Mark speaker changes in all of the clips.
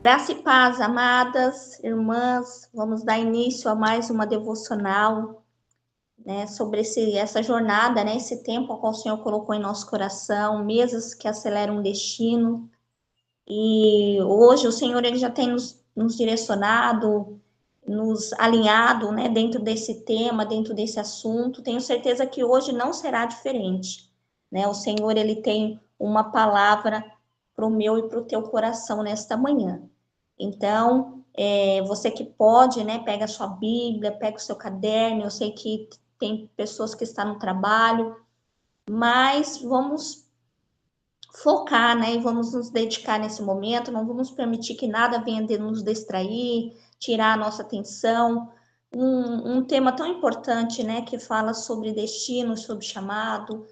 Speaker 1: Graça e paz, amadas irmãs, vamos dar início a mais uma devocional, né, sobre essa jornada, né, esse tempo ao qual o Senhor colocou em nosso coração, mesas que aceleram o destino. E hoje o Senhor ele já tem nos direcionado, nos alinhado, né, dentro desse tema, dentro desse assunto. Tenho certeza que hoje não será diferente, né? O Senhor ele tem uma palavra para o meu e para o teu coração nesta manhã. Então, você que pode, né, pega a sua Bíblia, pega o seu caderno. Eu sei que tem pessoas que estão no trabalho, mas vamos focar, né, e vamos nos dedicar nesse momento. Não vamos permitir que nada venha de nos distrair, tirar a nossa atenção. Um tema tão importante, né, que fala sobre destino, sobre chamado.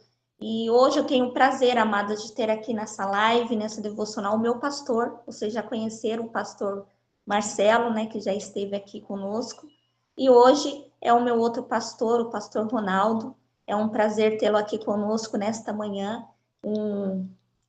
Speaker 1: E hoje eu tenho o prazer, amadas, de ter aqui nessa live, nessa devocional, o meu pastor. Vocês já conheceram o pastor Marcelo, né, que já esteve aqui conosco. E hoje é o meu outro pastor, o pastor Ronaldo. É um prazer tê-lo aqui conosco nesta manhã.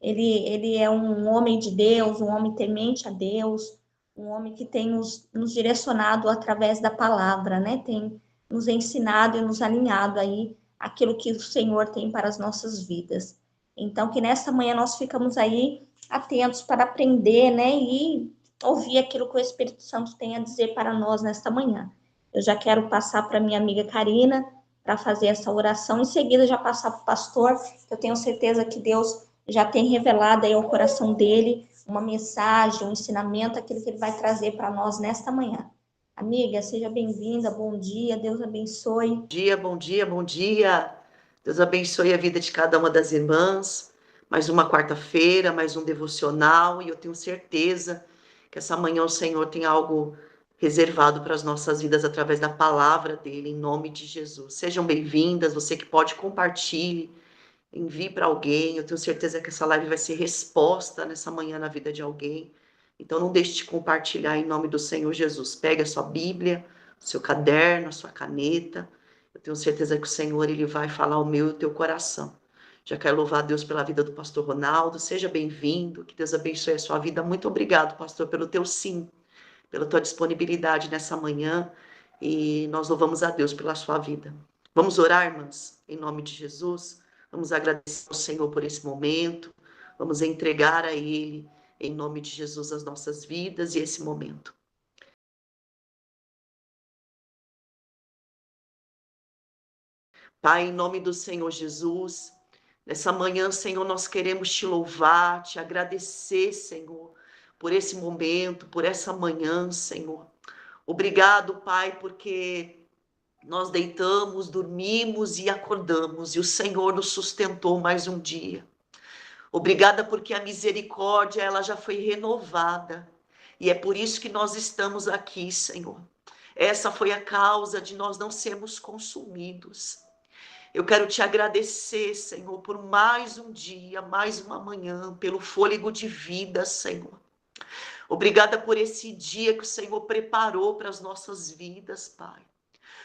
Speaker 1: Ele é um homem de Deus, um homem temente a Deus, um homem que tem nos direcionado através da palavra, né? Tem nos ensinado e nos alinhado aí aquilo que o Senhor tem para as nossas vidas. Então, que nessa manhã nós ficamos aí atentos para aprender, né? E ouvir aquilo que o Espírito Santo tem a dizer para nós nesta manhã. Eu já quero passar para minha amiga Karina para fazer essa oração. Em seguida, já passar para o pastor. Eu tenho certeza que Deus já tem revelado aí ao coração dele uma mensagem, um ensinamento, aquilo que ele vai trazer para nós nesta manhã. Amiga, seja bem-vinda, bom dia, Deus abençoe.
Speaker 2: Bom dia, bom dia, bom dia. Deus abençoe a vida de cada uma das irmãs. Mais uma quarta-feira, mais um devocional, e eu tenho certeza que essa manhã o Senhor tem algo reservado para as nossas vidas através da palavra dele, em nome de Jesus. Sejam bem-vindas, você que pode compartilhe, envie para alguém. Eu tenho certeza que essa live vai ser resposta nessa manhã na vida de alguém. Então não deixe de compartilhar em nome do Senhor Jesus. Pegue a sua Bíblia, o seu caderno, a sua caneta. Eu tenho certeza que o Senhor ele vai falar o meu e o teu coração. Já quero louvar a Deus pela vida do pastor Ronaldo. Seja bem-vindo, que Deus abençoe a sua vida. Muito obrigado, pastor, pelo teu sim, pela tua disponibilidade nessa manhã. E nós louvamos a Deus pela sua vida. Vamos orar, irmãs, em nome de Jesus. Vamos agradecer ao Senhor por esse momento. Vamos entregar a Ele, em nome de Jesus, as nossas vidas e esse momento. Pai, em nome do Senhor Jesus, nessa manhã, Senhor, nós queremos te louvar, te agradecer, Senhor, por esse momento, por essa manhã, Senhor. Obrigado, Pai, porque nós deitamos, dormimos e acordamos, e o Senhor nos sustentou mais um dia. Obrigada porque a misericórdia, ela já foi renovada, e é por isso que nós estamos aqui, Senhor. Essa foi a causa de nós não sermos consumidos. Eu quero te agradecer, Senhor, por mais um dia, mais uma manhã, pelo fôlego de vida, Senhor. Obrigada por esse dia que o Senhor preparou para as nossas vidas, Pai.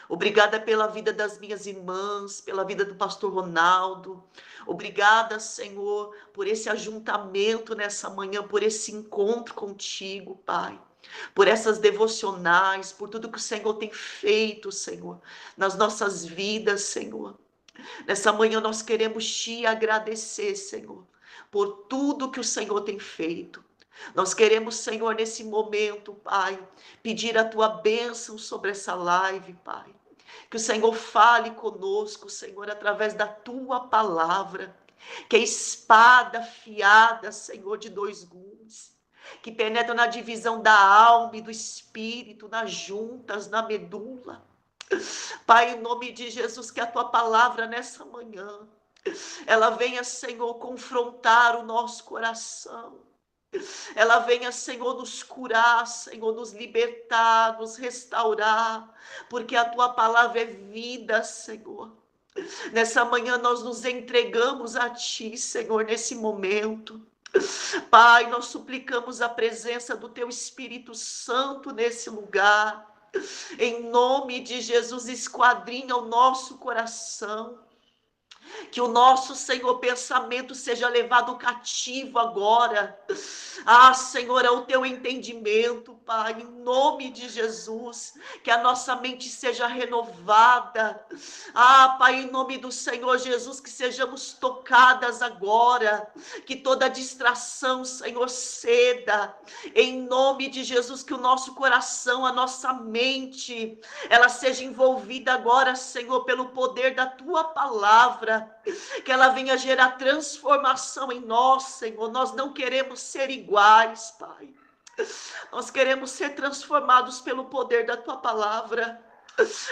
Speaker 2: Obrigada pela vida das minhas irmãs, pela vida do pastor Ronaldo. Obrigada, Senhor, por esse ajuntamento nessa manhã, por esse encontro contigo, Pai. Por essas devocionais, por tudo que o Senhor tem feito, Senhor, nas nossas vidas, Senhor. Nessa manhã nós queremos te agradecer, Senhor, por tudo que o Senhor tem feito. Nós queremos, Senhor, nesse momento, Pai, pedir a tua bênção sobre essa live, Pai. Que o Senhor fale conosco, Senhor, através da tua palavra, que é espada afiada, Senhor, de dois gumes, que penetra na divisão da alma e do espírito, nas juntas, na medula. Pai, em nome de Jesus, que a tua palavra nessa manhã, ela venha, Senhor, confrontar o nosso coração. Ela venha, Senhor, nos curar, Senhor, nos libertar, nos restaurar, porque a tua palavra é vida, Senhor. Nessa manhã nós nos entregamos a ti, Senhor, nesse momento. Pai, nós suplicamos a presença do teu Espírito Santo nesse lugar. Em nome de Jesus, esquadrinha o nosso coração. Que o nosso, Senhor, pensamento seja levado cativo agora. Ah, Senhor, é o teu entendimento, Pai, em nome de Jesus. Que a nossa mente seja renovada. Ah, Pai, em nome do Senhor Jesus, que sejamos tocadas agora. Que toda distração, Senhor, ceda. Em nome de Jesus, que o nosso coração, a nossa mente, ela seja envolvida agora, Senhor, pelo poder da tua palavra, que ela venha gerar transformação em nós, Senhor. Nós não queremos ser iguais, Pai. Nós queremos ser transformados pelo poder da tua palavra.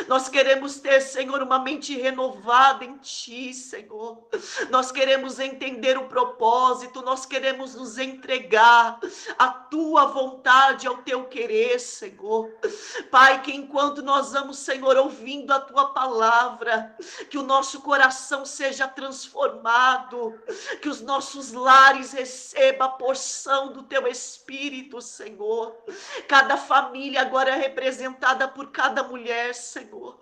Speaker 2: Nós queremos ter, Senhor, uma mente renovada em Ti, Senhor. Nós queremos entender o propósito, nós queremos nos entregar à Tua vontade, ao Teu querer, Senhor. Pai, que enquanto nós vamos, Senhor, ouvindo a Tua palavra, que o nosso coração seja transformado, que os nossos lares recebam a porção do Teu Espírito, Senhor. Cada família agora é representada por cada mulher, Senhor.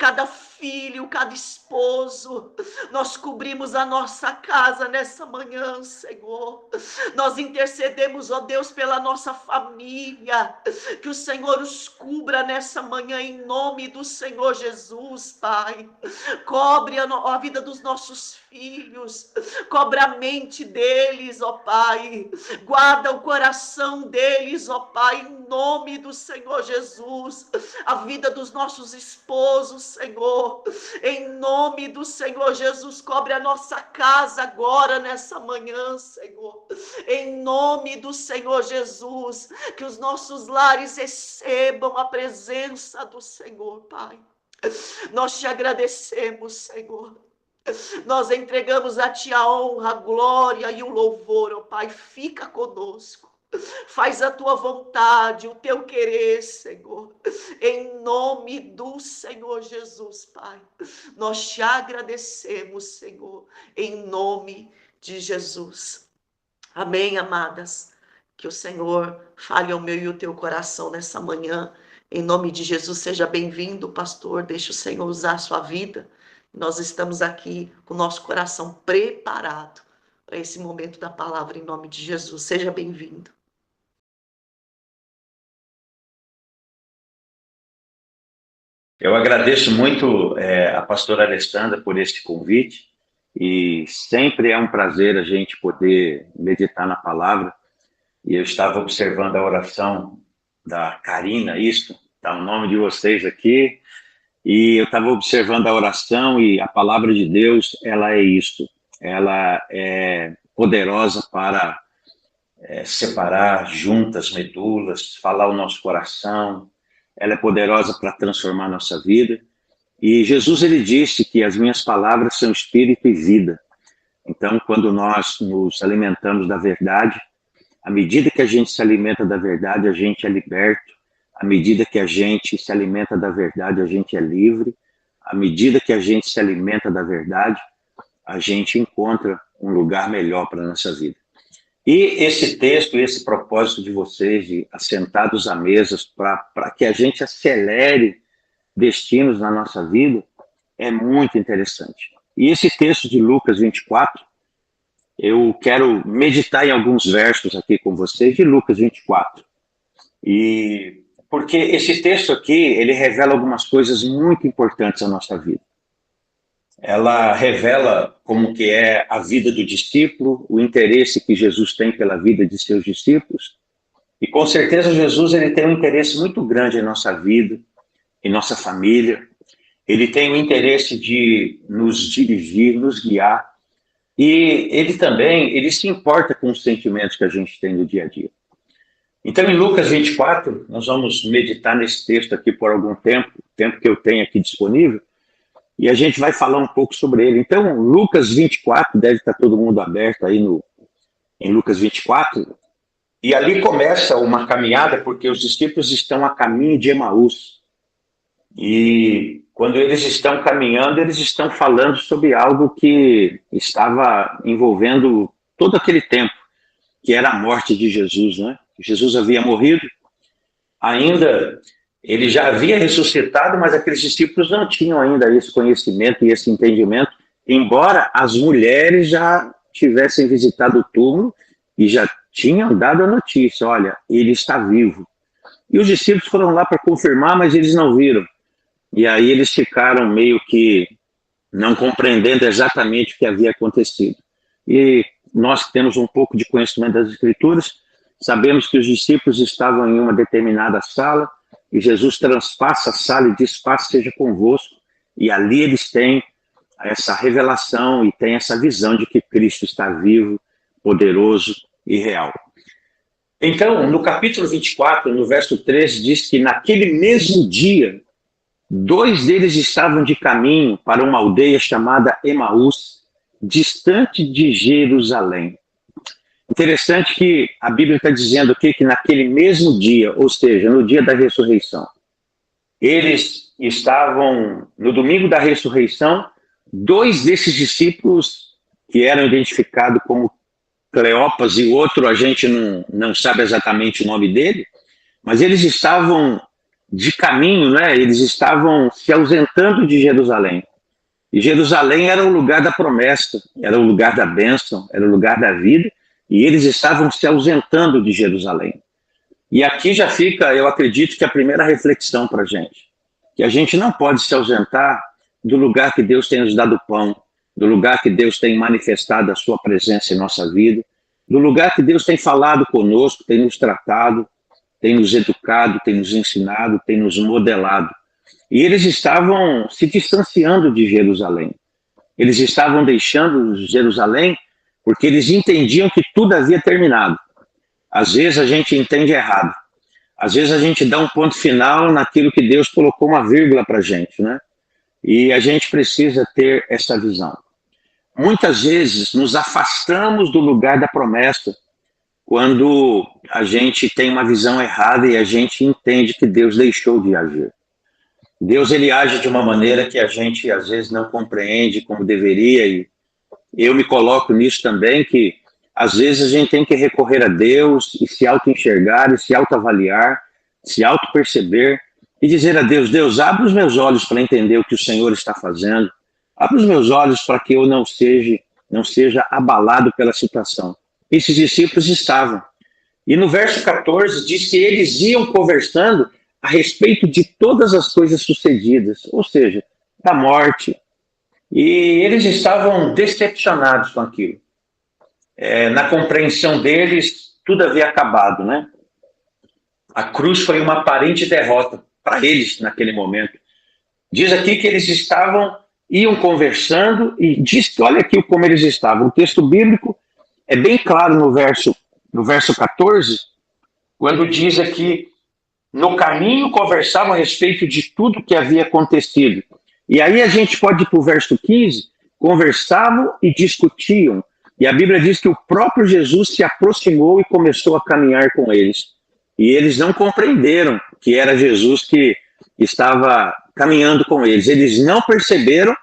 Speaker 2: Cada filho, cada esposo, nós cobrimos a nossa casa nessa manhã, Senhor. Nós intercedemos, ó Deus, pela nossa família, que o Senhor os cubra nessa manhã em nome do Senhor Jesus, Pai. Cobre a vida dos nossos filhos, cobre a mente deles, ó Pai. Guarda o coração deles, ó Pai, em nome do Senhor Jesus. A vida dos nossos esposos, Senhor, em nome do Senhor Jesus, cobre a nossa casa agora, nessa manhã, Senhor, em nome do Senhor Jesus, que os nossos lares recebam a presença do Senhor, Pai. Nós te agradecemos, Senhor. Nós entregamos a Ti a honra, a glória e o louvor, ó Pai. Fica conosco. Faz a Tua vontade, o Teu querer, Senhor. Em nome do Senhor Jesus, Pai. Nós te agradecemos, Senhor. Em nome de Jesus. Amém, amadas. Que o Senhor fale ao meu e o teu coração nessa manhã. Em nome de Jesus, seja bem-vindo, pastor. Deixe o Senhor usar a sua vida. Nós estamos aqui com o nosso coração preparado para esse momento da palavra, em nome de Jesus. Seja bem-vindo.
Speaker 3: Eu agradeço muito a pastora Alessandra por este convite e sempre é um prazer a gente poder meditar na palavra. E eu estava observando a oração da Karina, isso, está o nome de vocês aqui, e eu estava observando a oração e a palavra de Deus, ela é isto, ela é poderosa para separar juntas medulas, falar o nosso coração, ela é poderosa para transformar a nossa vida. E Jesus, ele disse que as minhas palavras são espírito e vida. Então, quando nós nos alimentamos da verdade, à medida que a gente se alimenta da verdade, a gente é liberto. À medida que a gente se alimenta da verdade, a gente é livre. À medida que a gente se alimenta da verdade, a gente encontra um lugar melhor para a nossa vida. E esse texto, esse propósito de vocês, de assentados à mesa, para que a gente acelere destinos na nossa vida, é muito interessante. E esse texto de Lucas 24, eu quero meditar em alguns versos aqui com vocês, de Lucas 24. E porque esse texto aqui, ele revela algumas coisas muito importantes na nossa vida. Ela revela como que é a vida do discípulo, o interesse que Jesus tem pela vida de seus discípulos. E com certeza Jesus, ele tem um interesse muito grande em nossa vida, em nossa família. Ele tem o interesse de nos dirigir, nos guiar. E ele também, ele se importa com os sentimentos que a gente tem no dia a dia. Então, em Lucas 24, nós vamos meditar nesse texto aqui por algum tempo, o tempo que eu tenho aqui disponível, e a gente vai falar um pouco sobre ele. Então, Lucas 24, deve estar todo mundo aberto aí em Lucas 24, e ali começa uma caminhada, porque os discípulos estão a caminho de Emaús. E quando eles estão caminhando, eles estão falando sobre algo que estava envolvendo todo aquele tempo, que era a morte de Jesus, né? Jesus havia morrido, ainda ele já havia ressuscitado, mas aqueles discípulos não tinham ainda esse conhecimento e esse entendimento embora as mulheres já tivessem visitado o túmulo e já tinham dado a notícia, olha, ele está vivo. E os discípulos foram lá para confirmar, mas eles não viram. E aí eles ficaram meio que não compreendendo exatamente o que havia acontecido. E nós que temos um pouco de conhecimento das Escrituras, sabemos que os discípulos estavam em uma determinada sala e Jesus transpassa a sala e diz, paz seja convosco. E ali eles têm essa revelação e têm essa visão de que Cristo está vivo, poderoso e real. Então, no capítulo 24, no verso 13, diz que naquele mesmo dia, 2 deles estavam de caminho para uma aldeia chamada Emaús, distante de Jerusalém. Interessante que a Bíblia está dizendo aqui que naquele mesmo dia, ou seja, no dia da ressurreição, eles estavam, no domingo da ressurreição, 2 desses discípulos, que eram identificados como Cleopas e o outro a gente não sabe exatamente o nome dele, mas eles estavam de caminho, né? Eles estavam se ausentando de Jerusalém. E Jerusalém era o lugar da promessa, era o lugar da bênção, era o lugar da vida, e eles estavam se ausentando de Jerusalém. E aqui já fica, eu acredito, que a primeira reflexão para a gente, que a gente não pode se ausentar do lugar que Deus tem nos dado pão, do lugar que Deus tem manifestado a sua presença em nossa vida, do lugar que Deus tem falado conosco, tem nos tratado, tem nos educado, tem nos ensinado, tem nos modelado. E eles estavam se distanciando de Jerusalém. Eles estavam deixando Jerusalém porque eles entendiam que tudo havia terminado. Às vezes a gente entende errado. Às vezes a gente dá um ponto final naquilo que Deus colocou uma vírgula para a gente, né? E a gente precisa ter essa visão. Muitas vezes nos afastamos do lugar da promessa quando a gente tem uma visão errada e a gente entende que Deus deixou de agir. Deus, ele age de uma maneira que a gente às vezes não compreende como deveria, e eu me coloco nisso também, que às vezes a gente tem que recorrer a Deus e se auto-enxergar e se auto-avaliar, se auto-perceber e dizer a Deus, Deus, abre os meus olhos para entender o que o Senhor está fazendo, abre os meus olhos para que eu não seja abalado pela situação. Esses discípulos estavam. E no verso 14 diz que eles iam conversando a respeito de todas as coisas sucedidas, ou seja, da morte. E eles estavam decepcionados com aquilo. Na compreensão deles, tudo havia acabado, né? A cruz foi uma aparente derrota para eles naquele momento. Diz aqui que eles iam conversando e diz que olha aqui como eles estavam. O texto bíblico é bem claro no verso 14, quando diz aqui, no caminho conversavam a respeito de tudo que havia acontecido. E aí a gente pode ir para o verso 15, conversavam e discutiam. E a Bíblia diz que o próprio Jesus se aproximou e começou a caminhar com eles. E eles não compreenderam que era Jesus que estava caminhando com eles. Eles não perceberam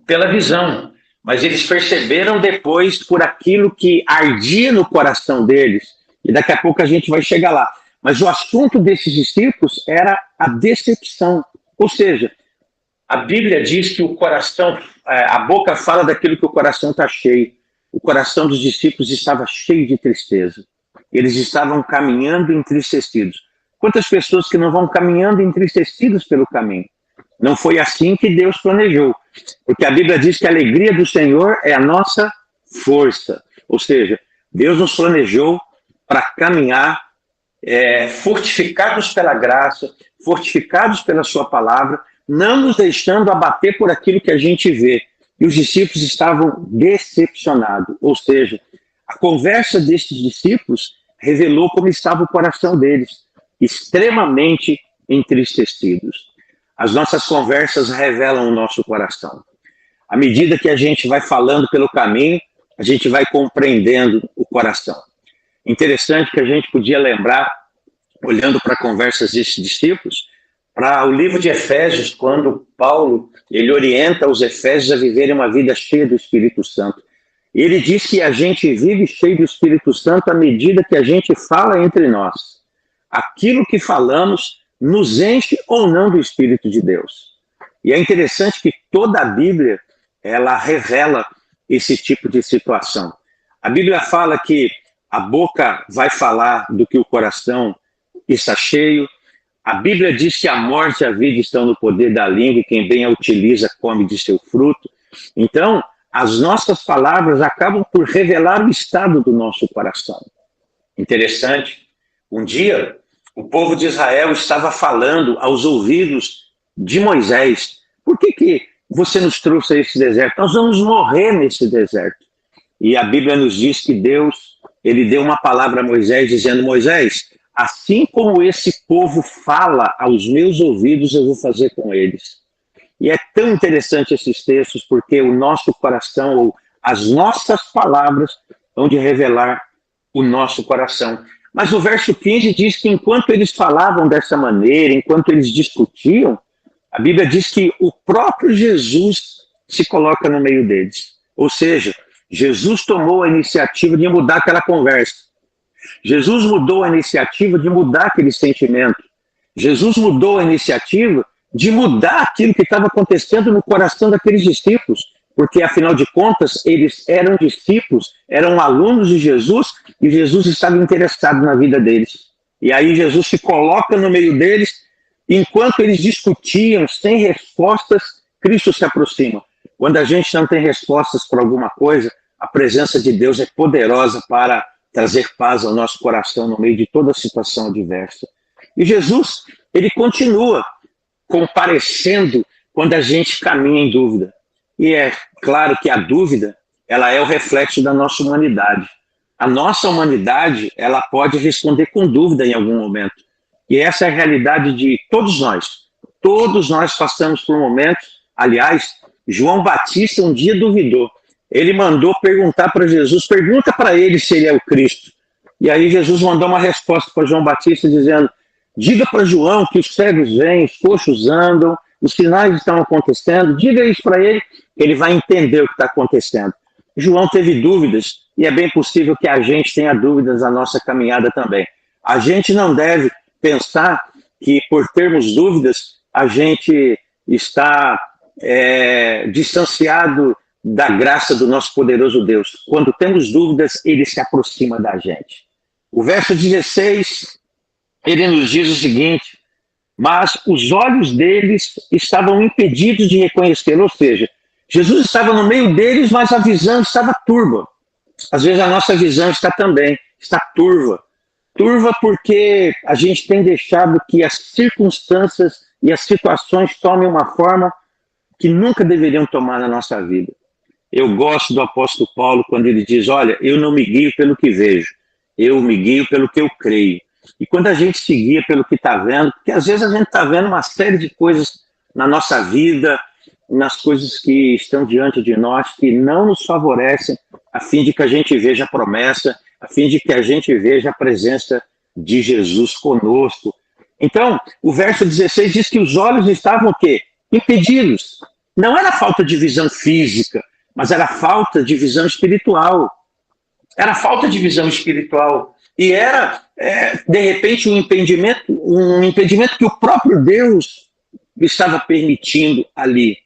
Speaker 3: pela visão, mas eles perceberam depois por aquilo que ardia no coração deles. E daqui a pouco a gente vai chegar lá. Mas o assunto desses discípulos era a decepção. Ou seja, a Bíblia diz que o coração, a boca fala daquilo que o coração está cheio. O coração dos discípulos estava cheio de tristeza. Eles estavam caminhando entristecidos. Quantas pessoas que não vão caminhando entristecidos pelo caminho? Não foi assim que Deus planejou. Porque a Bíblia diz que a alegria do Senhor é a nossa força. Ou seja, Deus nos planejou para caminhar fortificados pela graça, fortificados pela sua palavra, não nos deixando abater por aquilo que a gente vê. E os discípulos estavam decepcionados. Ou seja, a conversa desses discípulos revelou como estava o coração deles, extremamente entristecidos. As nossas conversas revelam o nosso coração. À medida que a gente vai falando pelo caminho, a gente vai compreendendo o coração. Interessante que a gente podia lembrar, olhando para conversas desses discípulos, para o livro de Efésios, quando Paulo ele orienta os efésios a viverem uma vida cheia do Espírito Santo. Ele diz que a gente vive cheio do Espírito Santo à medida que a gente fala entre nós. Aquilo que falamos nos enche ou não do Espírito de Deus. E é interessante que toda a Bíblia ela revela esse tipo de situação. A Bíblia fala que a boca vai falar do que o coração está cheio. A Bíblia diz que a morte e a vida estão no poder da língua e quem bem a utiliza come de seu fruto. Então, as nossas palavras acabam por revelar o estado do nosso coração. Interessante. Um dia, o povo de Israel estava falando aos ouvidos de Moisés: por que você nos trouxe a esse deserto? Nós vamos morrer nesse deserto. E a Bíblia nos diz que Deus, ele deu uma palavra a Moisés dizendo: Moisés, assim como esse povo fala aos meus ouvidos, eu vou fazer com eles. E é tão interessante esses textos, porque o nosso coração, ou as nossas palavras, vão de revelar o nosso coração. Mas o verso 15 diz que enquanto eles falavam dessa maneira, enquanto eles discutiam, a Bíblia diz que o próprio Jesus se coloca no meio deles. Ou seja, Jesus tomou a iniciativa de mudar aquela conversa. Jesus mudou a iniciativa de mudar aquele sentimento. Jesus mudou a iniciativa de mudar aquilo que estava acontecendo no coração daqueles discípulos, porque, afinal de contas, eles eram discípulos, eram alunos de Jesus, e Jesus estava interessado na vida deles. E aí Jesus se coloca no meio deles, enquanto eles discutiam sem respostas, Cristo se aproxima. Quando a gente não tem respostas para alguma coisa, a presença de Deus é poderosa para trazer paz ao nosso coração no meio de toda situação adversa. E Jesus, ele continua comparecendo quando a gente caminha em dúvida. E é claro que a dúvida, ela é o reflexo da nossa humanidade. A nossa humanidade, ela pode responder com dúvida em algum momento. E essa é a realidade de todos nós. Todos nós passamos por momentos. Aliás, João Batista um dia duvidou. Ele mandou perguntar para Jesus, pergunta para ele se ele é o Cristo. E aí Jesus mandou uma resposta para João Batista dizendo: diga para João que os cegos vêm, os coxos andam, os sinais estão acontecendo, diga isso para ele, ele vai entender o que está acontecendo. João teve dúvidas, e é bem possível que a gente tenha dúvidas na nossa caminhada também. A gente não deve pensar que, por termos dúvidas, a gente está distanciado da graça do nosso poderoso Deus. Quando temos dúvidas, ele se aproxima da gente. O verso 16, ele nos diz o seguinte: mas os olhos deles estavam impedidos de reconhecê-lo, ou seja, Jesus estava no meio deles, mas a visão estava turva. Às vezes a nossa visão está turva. Turva porque a gente tem deixado que as circunstâncias e as situações tomem uma forma que nunca deveriam tomar na nossa vida. Eu gosto do apóstolo Paulo quando ele diz: olha, eu não me guio pelo que vejo, eu me guio pelo que eu creio. E quando a gente se guia pelo que está vendo, porque às vezes a gente está vendo uma série de coisas na nossa vida, nas coisas que estão diante de nós, que não nos favorecem, a fim de que a gente veja a promessa, a fim de que a gente veja a presença de Jesus conosco. Então, o verso 16 diz que os olhos estavam o quê? Impedidos. Não era falta de visão física, mas era falta de visão espiritual. Era falta de visão espiritual. E era, de repente, um impedimento que o próprio Deus estava permitindo ali.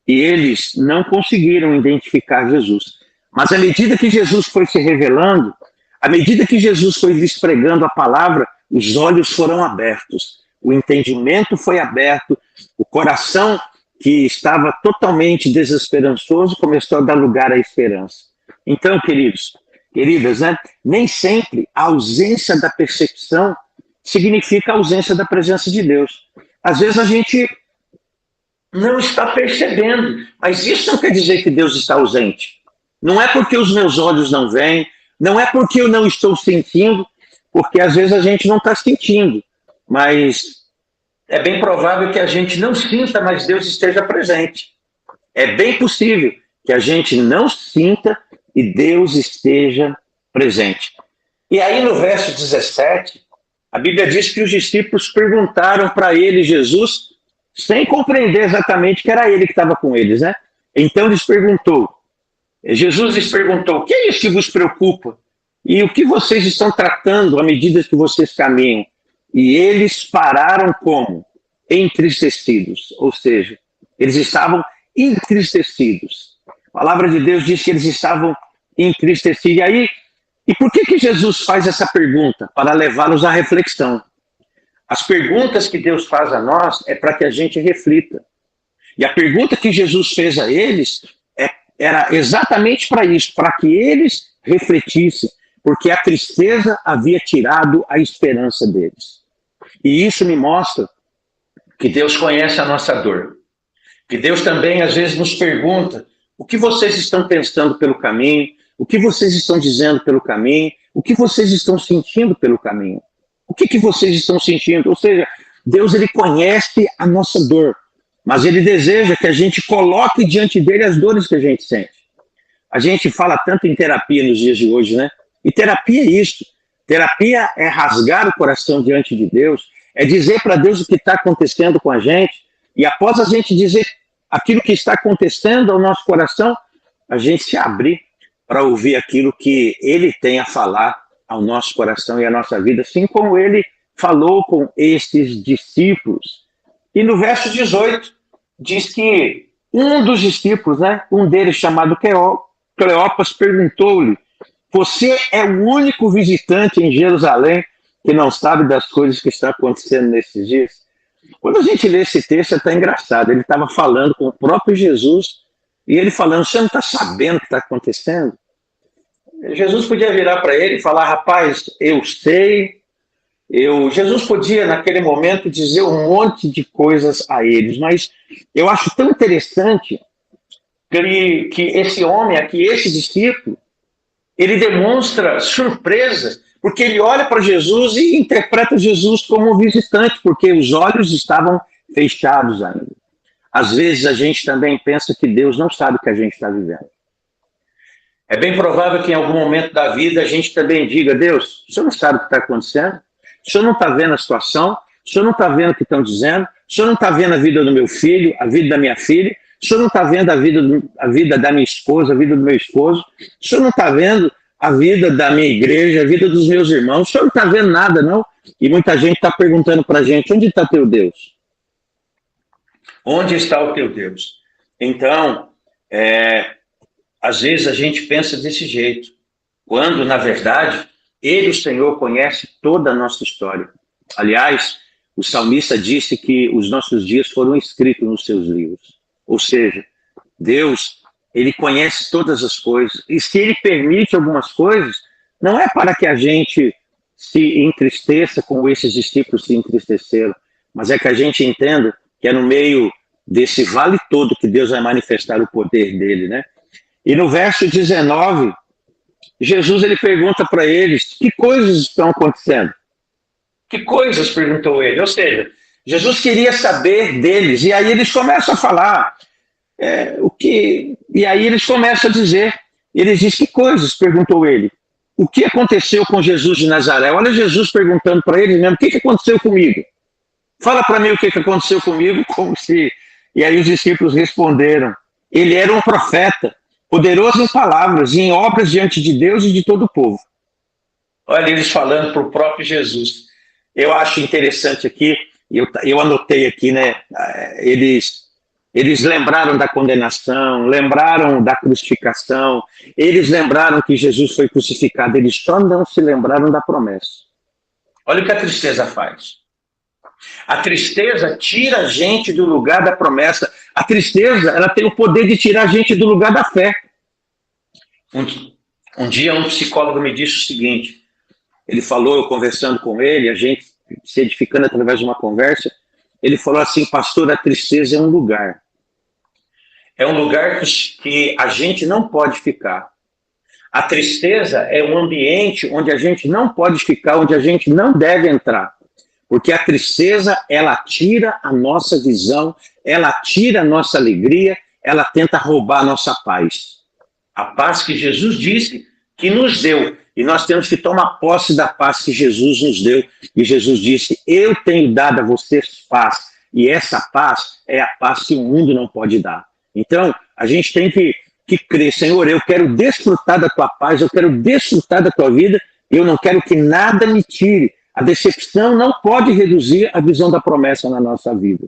Speaker 3: E eles não conseguiram identificar Jesus. Mas à medida que Jesus foi se revelando, à medida que Jesus foi lhes pregando a palavra, os olhos foram abertos, o entendimento foi aberto, o coração que estava totalmente desesperançoso começou a dar lugar à esperança. Então, queridas, né, nem sempre a ausência da percepção significa a ausência da presença de Deus. Às vezes a gente não está percebendo, mas isso não quer dizer que Deus está ausente. Não é porque os meus olhos não veem, não é porque eu não estou sentindo, porque às vezes a gente não está sentindo, mas é bem provável que a gente não sinta, mas Deus esteja presente. É bem possível que a gente não sinta e Deus esteja presente. E aí no verso 17, a Bíblia diz que os discípulos perguntaram para ele, Jesus, sem compreender exatamente que era ele que estava com eles, né? Então Jesus lhes perguntou: o que é isso que vos preocupa? E o que vocês estão tratando à medida que vocês caminham? E eles pararam como? Entristecidos. Ou seja, eles estavam entristecidos. A palavra de Deus diz que eles estavam entristecidos. E por que Jesus faz essa pergunta? Para levá-los à reflexão. As perguntas que Deus faz a nós é para que a gente reflita. E a pergunta que Jesus fez a eles era exatamente para isso, para que eles refletissem, porque a tristeza havia tirado a esperança deles. E isso me mostra que Deus conhece a nossa dor. Que Deus também, às vezes, nos pergunta: o que vocês estão pensando pelo caminho? O que vocês estão dizendo pelo caminho? O que vocês estão sentindo pelo caminho? O que vocês estão sentindo? Ou seja, Deus, ele conhece a nossa dor, mas ele deseja que a gente coloque diante dele as dores que a gente sente. A gente fala tanto em terapia nos dias de hoje, né? E terapia é isso. Terapia é rasgar o coração diante de Deus, é dizer para Deus o que está acontecendo com a gente, e após a gente dizer aquilo que está acontecendo ao nosso coração, a gente se abrir para ouvir aquilo que ele tem a falar ao nosso coração e à nossa vida, assim como ele falou com estes discípulos. E no verso 18, diz que um dos discípulos, né, um deles chamado Cleopas, perguntou-lhe: você é o único visitante em Jerusalém que não sabe das coisas que estão acontecendo nesses dias? Quando a gente lê esse texto, é até engraçado. Ele estava falando com o próprio Jesus, e ele falando: você não está sabendo o que está acontecendo? Jesus podia virar para ele e falar: rapaz, eu sei. Jesus podia, naquele momento, dizer um monte de coisas a eles, mas eu acho tão interessante que esse homem aqui, esse discípulo, ele demonstra surpresa, porque ele olha para Jesus e interpreta Jesus como um visitante, porque os olhos estavam fechados ainda. Às vezes a gente também pensa que Deus não sabe o que a gente está vivendo. É bem provável que em algum momento da vida a gente também diga: Deus, o Senhor não sabe o que está acontecendo? O Senhor não está vendo a situação? O Senhor não está vendo o que estão dizendo? O Senhor não está vendo a vida do meu filho, a vida da minha filha? O Senhor não está vendo a vida da minha esposa, a vida do meu esposo? O Senhor não está vendo a vida da minha igreja, a vida dos meus irmãos? O Senhor não está vendo nada, não? E muita gente está perguntando para a gente: onde está teu Deus? Onde está o teu Deus? Então, às vezes a gente pensa desse jeito, quando, na verdade, ele, o Senhor, conhece toda a nossa história. Aliás, o salmista disse que os nossos dias foram escritos nos seus livros. Ou seja, Deus, ele conhece todas as coisas. E se ele permite algumas coisas, não é para que a gente se entristeça como esses discípulos se entristeceram, mas é que a gente entenda que é no meio desse vale todo que Deus vai manifestar o poder dele, né? E no verso 19, Jesus, ele pergunta para eles: que coisas estão acontecendo? Que coisas? Perguntou ele. Ou seja, Jesus queria saber deles. E aí eles começam a falar E aí eles começam a dizer. Eles dizem: que coisas? Perguntou ele. O que aconteceu com Jesus de Nazaré? Olha Jesus perguntando para eles mesmo: o que aconteceu comigo? Fala para mim o que aconteceu comigo. Como se... E aí os discípulos responderam: ele era um profeta, poderoso em palavras e em obras diante de Deus e de todo o povo. Olha eles falando para o próprio Jesus. Eu acho interessante aqui, eu anotei aqui, né? Eles lembraram da condenação, lembraram da crucificação, eles lembraram que Jesus foi crucificado, eles só não se lembraram da promessa. Olha o que a tristeza faz. A tristeza tira a gente do lugar da promessa. A tristeza, ela tem o poder de tirar a gente do lugar da fé. Um dia um psicólogo me disse o seguinte, ele falou, eu conversando com ele, a gente se edificando através de uma conversa, ele falou assim: pastor, a tristeza é um lugar. É um lugar que a gente não pode ficar. A tristeza é um ambiente onde a gente não pode ficar, onde a gente não deve entrar. Porque a tristeza, ela tira a nossa visão, ela tira a nossa alegria, ela tenta roubar a nossa paz. A paz que Jesus disse que nos deu. E nós temos que tomar posse da paz que Jesus nos deu. E Jesus disse: eu tenho dado a vocês paz. E essa paz é a paz que o mundo não pode dar. Então, a gente tem que crer: Senhor, eu quero desfrutar da tua paz, eu quero desfrutar da tua vida, eu não quero que nada me tire. A decepção não pode reduzir a visão da promessa na nossa vida.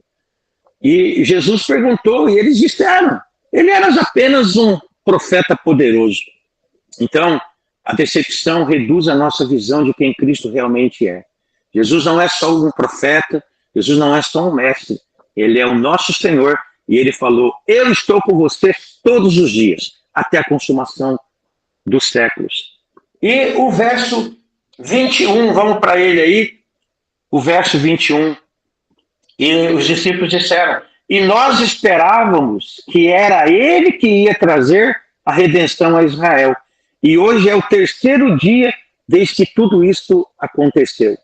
Speaker 3: E Jesus perguntou, e eles disseram: ele era apenas profeta poderoso. Então, a decepção reduz a nossa visão de quem Cristo realmente é. Jesus não é só um profeta, Jesus não é só um mestre, ele é o nosso Senhor, e ele falou, eu estou com vocês todos os dias, até a consumação dos séculos. E o verso 21, vamos para ele aí, o verso 21, e os discípulos disseram, e nós esperávamos que era ele que ia trazer a redenção a Israel. E hoje é o terceiro dia desde que tudo isso aconteceu.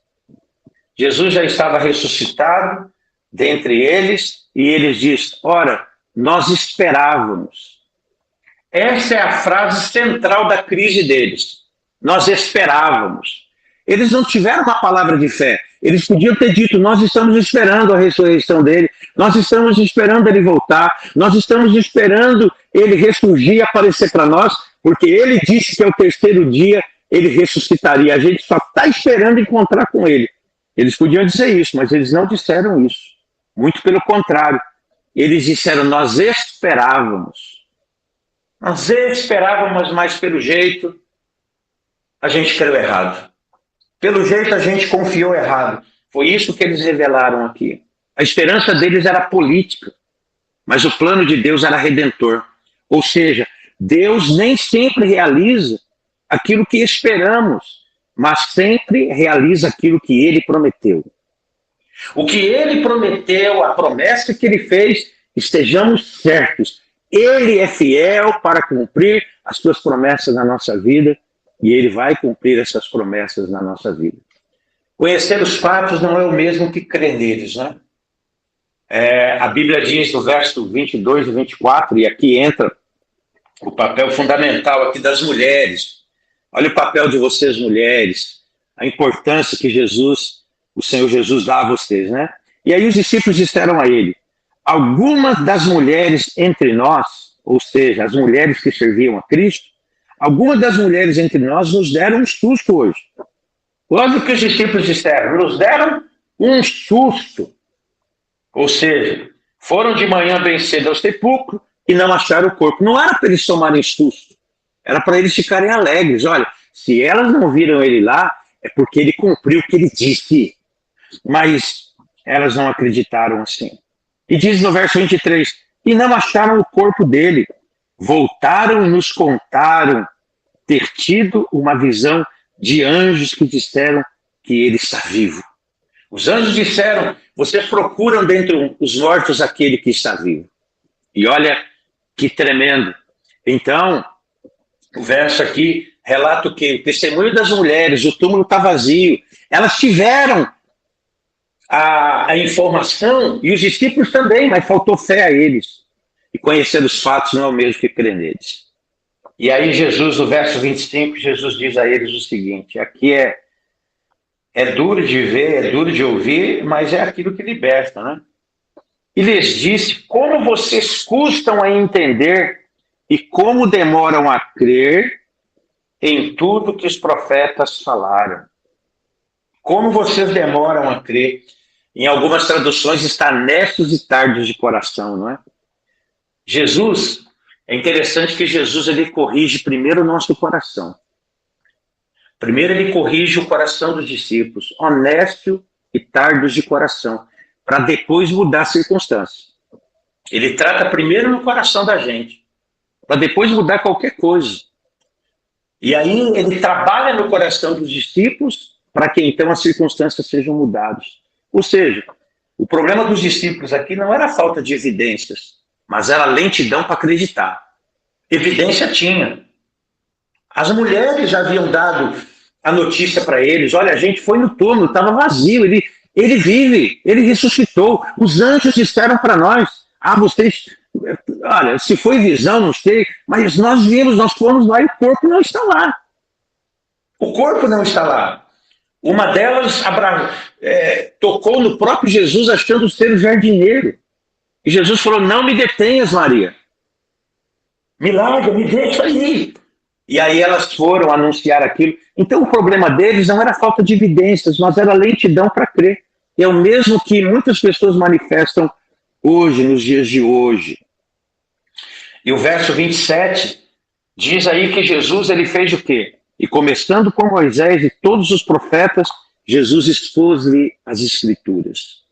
Speaker 3: Jesus já estava ressuscitado dentre eles, e eles dizem, ora, nós esperávamos. Essa é a frase central da crise deles. Nós esperávamos. Eles não tiveram uma palavra de fé. Eles podiam ter dito, nós estamos esperando a ressurreição dele, nós estamos esperando ele voltar, nós estamos esperando ele ressurgir e aparecer para nós, porque ele disse que ao terceiro dia ele ressuscitaria. A gente só está esperando encontrar com ele. Eles podiam dizer isso, mas eles não disseram isso. Muito pelo contrário. Eles disseram, nós esperávamos. Nós esperávamos, mas pelo jeito a gente creu errado. Pelo jeito a gente confiou errado. Foi isso que eles revelaram aqui. A esperança deles era política, mas o plano de Deus era redentor. Ou seja, Deus nem sempre realiza aquilo que esperamos, mas sempre realiza aquilo que ele prometeu. O que ele prometeu, a promessa que ele fez, estejamos certos. Ele é fiel para cumprir as suas promessas na nossa vida, e ele vai cumprir essas promessas na nossa vida. Conhecer os fatos não é o mesmo que crer neles, né? A Bíblia diz no verso 22 e 24, e aqui entra o papel fundamental aqui das mulheres. Olha o papel de vocês, mulheres, a importância que o Senhor Jesus dá a vocês, né? E aí os discípulos disseram a ele, algumas das mulheres entre nós, ou seja, as mulheres que serviam a Cristo, algumas das mulheres entre nós nos deram um susto hoje. Olha o que os discípulos disseram, nos deram um susto. Ou seja, foram de manhã bem cedo ao sepulcro e não acharam o corpo. Não era para eles tomarem susto, era para eles ficarem alegres. Olha, se elas não viram ele lá, é porque ele cumpriu o que ele disse. Mas elas não acreditaram assim. E diz no verso 23, e não acharam o corpo dele. Voltaram e nos contaram ter tido uma visão de anjos que disseram que ele está vivo. Os anjos disseram, vocês procuram dentre os mortos aquele que está vivo. E olha que tremendo. Então, o verso aqui relata o quê? O testemunho das mulheres, o túmulo está vazio. Elas tiveram a informação, e os discípulos também, mas faltou fé a eles. E conhecer os fatos não é o mesmo que crer neles. E aí Jesus, no verso 25, Jesus diz a eles o seguinte, aqui é duro de ver, é duro de ouvir, mas é aquilo que liberta, né? E lhes disse, como vocês custam a entender e como demoram a crer em tudo que os profetas falaram. Como vocês demoram a crer. Em algumas traduções está nestes e tardos de coração, não é? Jesus, é interessante que Jesus ele corrige primeiro o nosso coração. Primeiro ele corrige o coração dos discípulos, honesto e tardos de coração, para depois mudar a circunstância. Ele trata primeiro no coração da gente, para depois mudar qualquer coisa. E aí ele trabalha no coração dos discípulos para que então as circunstâncias sejam mudadas. Ou seja, o problema dos discípulos aqui não era a falta de evidências, mas era a lentidão para acreditar. Evidência tinha. As mulheres já haviam dado a notícia para eles, olha, a gente foi no túmulo, estava vazio, ele vive, ele ressuscitou. Os anjos disseram para nós, vocês, olha, se foi visão, não sei, mas nós vimos, nós fomos lá e o corpo não está lá. O corpo não está lá. Uma delas tocou no próprio Jesus achando ser o jardineiro. E Jesus falou, não me detenhas, Maria. Me larga, me deixa aí. E aí elas foram anunciar aquilo. Então o problema deles não era falta de evidências, mas era lentidão para crer. E é o mesmo que muitas pessoas manifestam hoje, nos dias de hoje. E o verso 27 Diz aí que Jesus, ele fez o quê? E começando com Moisés e todos os profetas, Jesus expôs-lhe as Escrituras.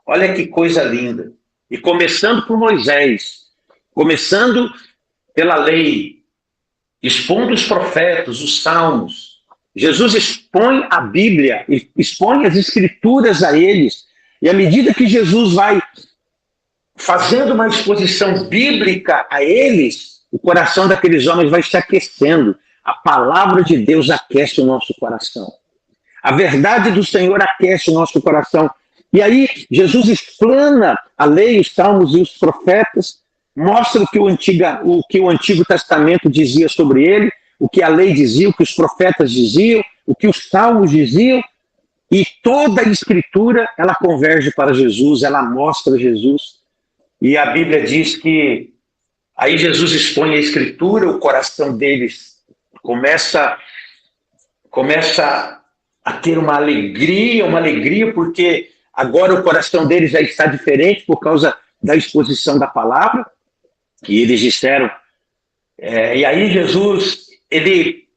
Speaker 3: Olha que coisa linda. E começando por Moisés, começando pela lei, expondo os profetas, os salmos. Jesus expõe a Bíblia, expõe as Escrituras a eles. E à medida que Jesus vai fazendo uma exposição bíblica a eles, o coração daqueles homens vai se aquecendo. A palavra de Deus aquece o nosso coração. A verdade do Senhor aquece o nosso coração. E aí, Jesus explana a lei, os salmos e os profetas, mostra o que o Antigo Testamento dizia sobre ele, o que a lei dizia, o que os profetas diziam, o que os salmos diziam, e toda a Escritura, ela converge para Jesus, ela mostra Jesus. E a Bíblia diz que aí Jesus expõe a Escritura, o coração deles começa a ter uma alegria, porque agora o coração deles já está diferente por causa da exposição da palavra, que eles disseram. E aí Jesus, ele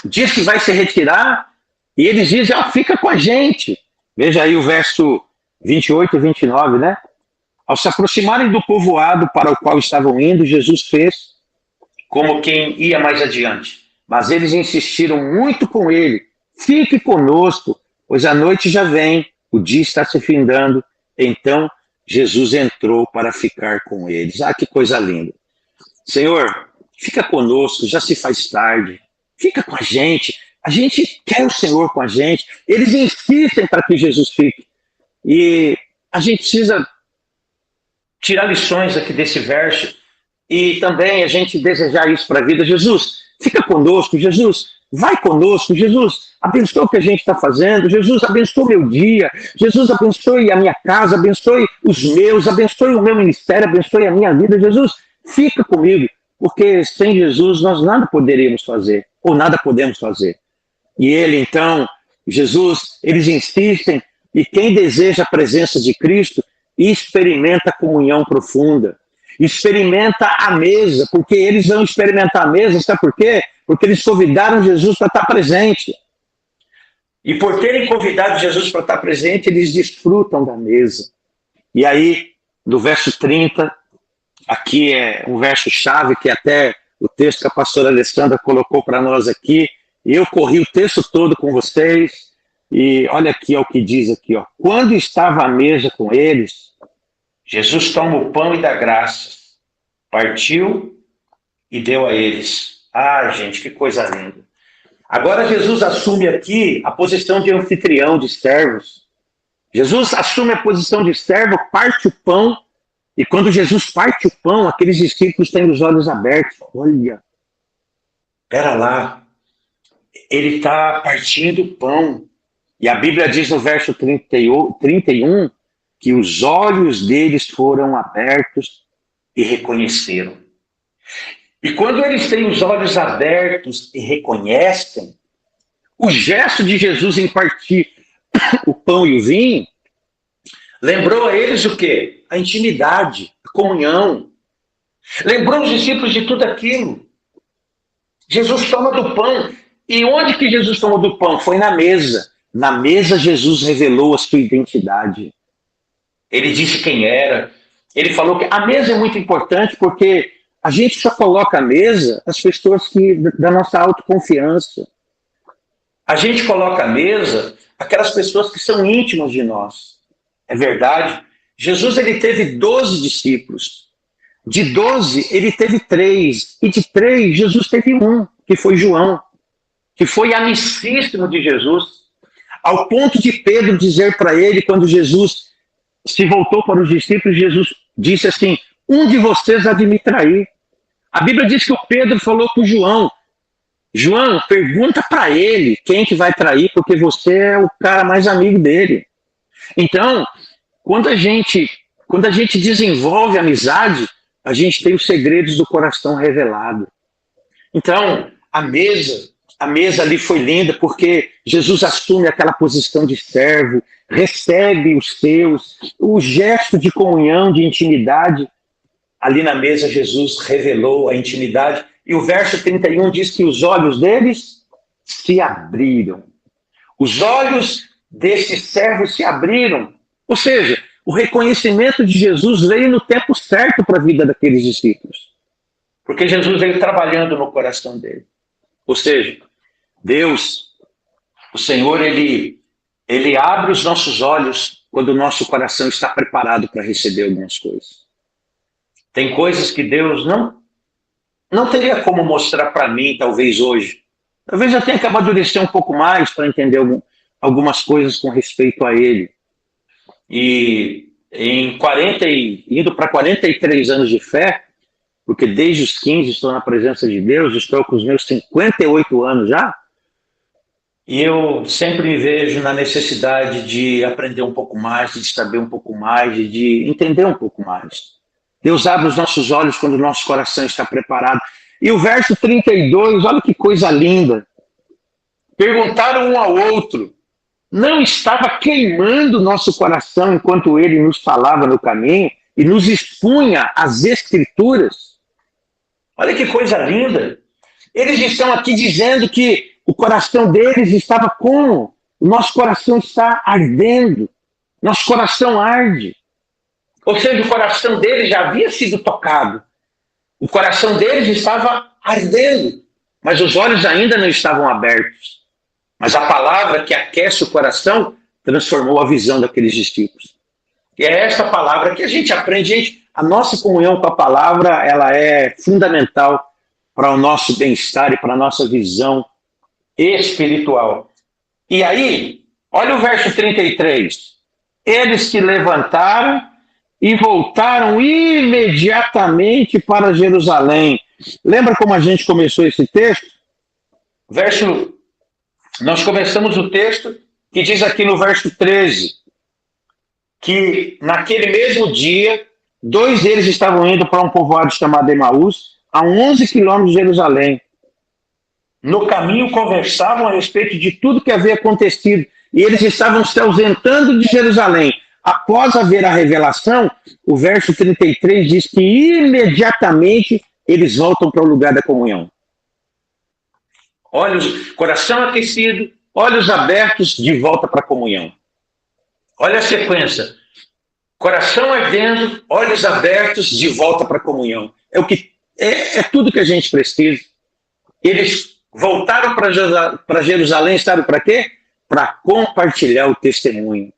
Speaker 3: diz que vai se retirar, e eles dizem, fica com a gente. Veja aí o verso 28 e 29, né? Ao se aproximarem do povoado para o qual estavam indo, Jesus fez como quem ia mais adiante. Mas eles insistiram muito com ele. Fique conosco, pois a noite já vem, o dia está se findando. Então Jesus entrou para ficar com eles. Que coisa linda. Senhor, fica conosco, já se faz tarde. Fica com a gente quer o Senhor com a gente. Eles insistem para que Jesus fique. E a gente precisa tirar lições aqui desse verso e também a gente desejar isso para a vida. Jesus, fica conosco. Jesus, vai conosco. Jesus, abençoe o que a gente está fazendo. Jesus, abençoe o meu dia. Jesus, abençoe a minha casa. Abençoe os meus. Abençoe o meu ministério. Abençoe a minha vida. Jesus, fica comigo. Porque sem Jesus nós nada poderíamos fazer. Ou nada podemos fazer. E ele, então, Jesus, eles insistem. E quem deseja a presença de Cristo experimenta a comunhão profunda. Experimenta a mesa, porque eles vão experimentar a mesa, sabe por quê? Porque eles convidaram Jesus para estar presente. E por terem convidado Jesus para estar presente, eles desfrutam da mesa. E aí, no verso 30, aqui é um verso-chave que até o texto que a pastora Alessandra colocou para nós aqui. Eu corri o texto todo com vocês. E olha aqui o que diz aqui. Quando estava à mesa com eles, Jesus toma o pão e dá graças, partiu e deu a eles. Gente, que coisa linda. Agora Jesus assume aqui a posição de anfitrião, de servos. Jesus assume a posição de servo, parte o pão, e quando Jesus parte o pão, aqueles discípulos têm os olhos abertos. Olha, espera lá, ele está partindo o pão. E a Bíblia diz no verso 31 que os olhos deles foram abertos e reconheceram. E quando eles têm os olhos abertos e reconhecem, o gesto de Jesus em partir o pão e o vinho lembrou a eles o quê? A intimidade, a comunhão. Lembrou os discípulos de tudo aquilo. Jesus toma do pão. E onde que Jesus tomou do pão? Foi na mesa. Na mesa, Jesus revelou a sua identidade. Ele disse quem era. Ele falou que a mesa é muito importante porque a gente só coloca à mesa as pessoas da nossa autoconfiança. A gente coloca à mesa aquelas pessoas que são íntimas de nós. É verdade. Jesus, ele teve 12 discípulos. De 12, ele teve 3. E de 3, Jesus teve 1, que foi João, que foi amicíssimo de Jesus. Ao ponto de Pedro dizer para ele, quando Jesus se voltou para os discípulos, Jesus disse assim: um de vocês há de me trair. A Bíblia diz que o Pedro falou com João: João, pergunta para ele quem que vai trair, porque você é o cara mais amigo dele. Então, quando a gente desenvolve amizade, a gente tem os segredos do coração revelado. Então, a mesa ali foi linda, porque Jesus assume aquela posição de servo, recebe os seus, o gesto de comunhão, de intimidade. Ali na mesa, Jesus revelou a intimidade. E o verso 31 diz que os olhos deles se abriram. Os olhos desses servos se abriram. Ou seja, o reconhecimento de Jesus veio no tempo certo para a vida daqueles discípulos. Porque Jesus veio trabalhando no coração dele. Ou seja, Deus, o Senhor, ele abre os nossos olhos quando o nosso coração está preparado para receber algumas coisas. Tem coisas que Deus não teria como mostrar para mim, talvez hoje. Talvez eu tenha que amadurecer um pouco mais para entender algumas coisas com respeito a Ele. E indo para 43 anos de fé, porque desde os 15 estou na presença de Deus, estou com os meus 58 anos já, e eu sempre me vejo na necessidade de aprender um pouco mais, de saber um pouco mais, de entender um pouco mais. Deus abre os nossos olhos quando o nosso coração está preparado. E o verso 32, olha que coisa linda. Perguntaram um ao outro, não estava queimando o nosso coração enquanto ele nos falava no caminho e nos expunha as Escrituras? Olha que coisa linda. Eles estão aqui dizendo que o coração deles estava como? O nosso coração está ardendo. Nosso coração arde. Ou seja, o coração deles já havia sido tocado. O coração deles estava ardendo. Mas os olhos ainda não estavam abertos. Mas a palavra que aquece o coração transformou a visão daqueles discípulos. E é esta palavra que a gente aprende. A nossa comunhão com a palavra, ela é fundamental para o nosso bem-estar e para a nossa visão espiritual. E aí, olha o verso 33. Eles se levantaram e voltaram imediatamente para Jerusalém. Lembra como a gente começou esse texto? Nós começamos o texto que diz aqui no verso 13 que naquele mesmo dia, 2 deles estavam indo para um povoado chamado Emaús, a 11 quilômetros de Jerusalém. No caminho conversavam a respeito de tudo que havia acontecido e eles estavam se ausentando de Jerusalém. Após haver a revelação, o verso 33 diz que imediatamente eles voltam para o lugar da comunhão. Olhos, coração aquecido, olhos abertos, de volta para a comunhão. Olha a sequência. Coração ardendo, olhos abertos, de volta para a comunhão. É tudo que a gente precisa. Eles voltaram para Jerusalém, sabe para quê? Para compartilhar o testemunho.